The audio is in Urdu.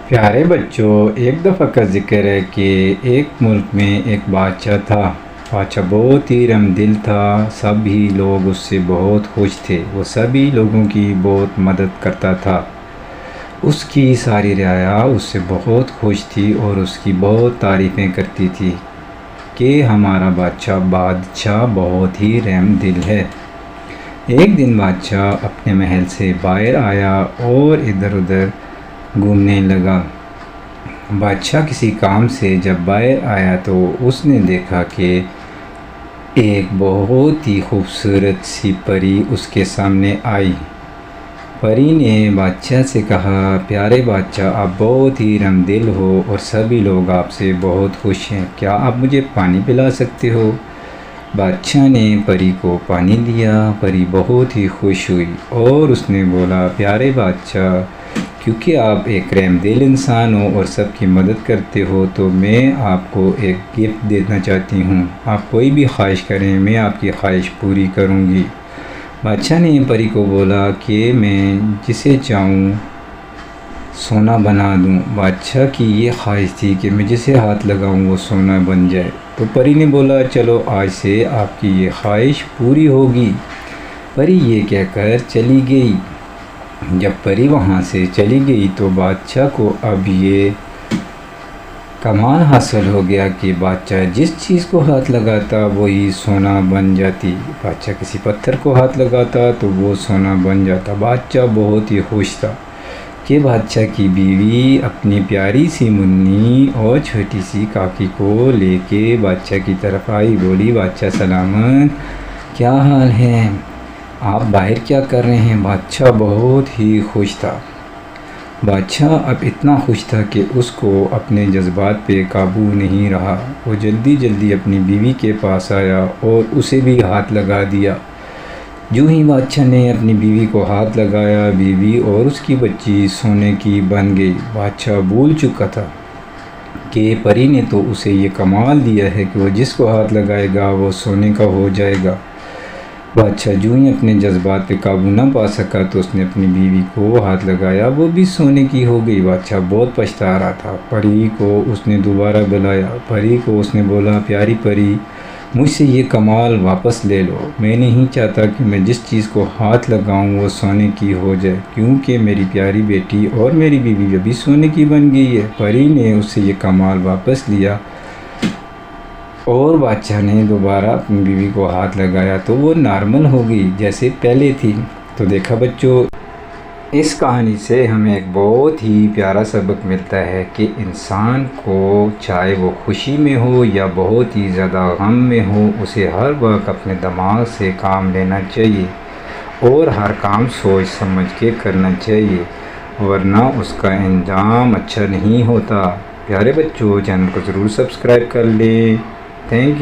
پیارے بچوں، ایک دفعہ کا ذکر ہے کہ ایک ملک میں ایک بادشاہ تھا۔ بادشاہ بہت ہی رحم دل تھا، سبھی لوگ اس سے بہت خوش تھے۔ وہ سبھی لوگوں کی بہت مدد کرتا تھا۔ اس کی ساری رعایا اس سے بہت خوش تھی اور اس کی بہت تعریفیں کرتی تھی کہ ہمارا بادشاہ بہت ہی رحم دل ہے۔ ایک دن بادشاہ اپنے محل سے باہر آیا اور ادھر ادھر گھومنے لگا۔ بادشاہ کسی کام سے جب باہر آیا تو اس نے دیکھا کہ ایک بہت ہی خوبصورت سی پری اس کے سامنے آئی۔ پری نے بادشاہ سے کہا، پیارے بادشاہ، آپ بہت ہی رحم دل ہو اور سبھی لوگ آپ سے بہت خوش ہیں، کیا آپ مجھے پانی پلا سکتے ہو؟ بادشاہ نے پری کو پانی دیا۔ پری بہت ہی خوش ہوئی اور اس نے بولا، پیارے بادشاہ، کیونکہ آپ ایک رحم دل انسان ہو اور سب کی مدد کرتے ہو تو میں آپ کو ایک گفٹ دینا چاہتی ہوں۔ آپ کوئی بھی خواہش کریں، میں آپ کی خواہش پوری کروں گی۔ بادشاہ نے پری کو بولا کہ میں جسے چاہوں سونا بنا دوں۔ بادشاہ کی یہ خواہش تھی کہ میں جسے ہاتھ لگاؤں وہ سونا بن جائے۔ تو پری نے بولا، چلو آج سے آپ کی یہ خواہش پوری ہوگی۔ پری یہ کہہ کر چلی گئی۔ جب پری وہاں سے چلی گئی تو بادشاہ کو اب یہ کمال حاصل ہو گیا کہ بادشاہ جس چیز کو ہاتھ لگاتا وہی سونا بن جاتی۔ بادشاہ کسی پتھر کو ہاتھ لگاتا تو وہ سونا بن جاتا۔ بادشاہ بہت ہی خوش تھا کہ بادشاہ کی بیوی اپنی پیاری سی منی اور چھوٹی سی کاکی کو لے کے بادشاہ کی طرف آئی۔ بولی، بادشاہ سلامت، کیا حال ہے؟ آپ باہر کیا کر رہے ہیں؟ بادشاہ بہت ہی خوش تھا۔ بادشاہ اب اتنا خوش تھا کہ اس کو اپنے جذبات پہ قابو نہیں رہا۔ وہ جلدی جلدی اپنی بیوی کے پاس آیا اور اسے بھی ہاتھ لگا دیا۔ جو ہی بادشاہ نے اپنی بیوی کو ہاتھ لگایا، بیوی اور اس کی بچی سونے کی بن گئی۔ بادشاہ بھول چکا تھا کہ پری نے تو اسے یہ کمال دیا ہے کہ وہ جس کو ہاتھ لگائے گا وہ سونے کا ہو جائے گا۔ بادشاہ جو ہی اپنے جذبات پہ قابو نہ پا سکا تو اس نے اپنی بیوی کو ہاتھ لگایا، وہ بھی سونے کی ہو گئی۔ بادشاہ بہت پچھتا رہا تھا۔ پری کو اس نے دوبارہ بلایا۔ پری کو اس نے بولا، پیاری پری، مجھ سے یہ کمال واپس لے لو۔ میں نہیں چاہتا کہ میں جس چیز کو ہاتھ لگاؤں وہ سونے کی ہو جائے، کیونکہ میری پیاری بیٹی اور میری بیوی ابھی سونے کی بن گئی ہے۔ پری نے اس سے یہ کمال واپس لیا اور بادشاہ نے دوبارہ اپنی بیوی کو ہاتھ لگایا تو وہ نارمل ہو گئی جیسے پہلے تھی۔ تو دیکھا بچوں، اس کہانی سے ہمیں ایک بہت ہی پیارا سبق ملتا ہے کہ انسان کو چاہے وہ خوشی میں ہو یا بہت ہی زیادہ غم میں ہو، اسے ہر وقت اپنے دماغ سے کام لینا چاہیے اور ہر کام سوچ سمجھ کے کرنا چاہیے، ورنہ اس کا انجام اچھا نہیں ہوتا۔ پیارے بچوں، چینل کو ضرور سبسکرائب کر لیں۔ Thank you.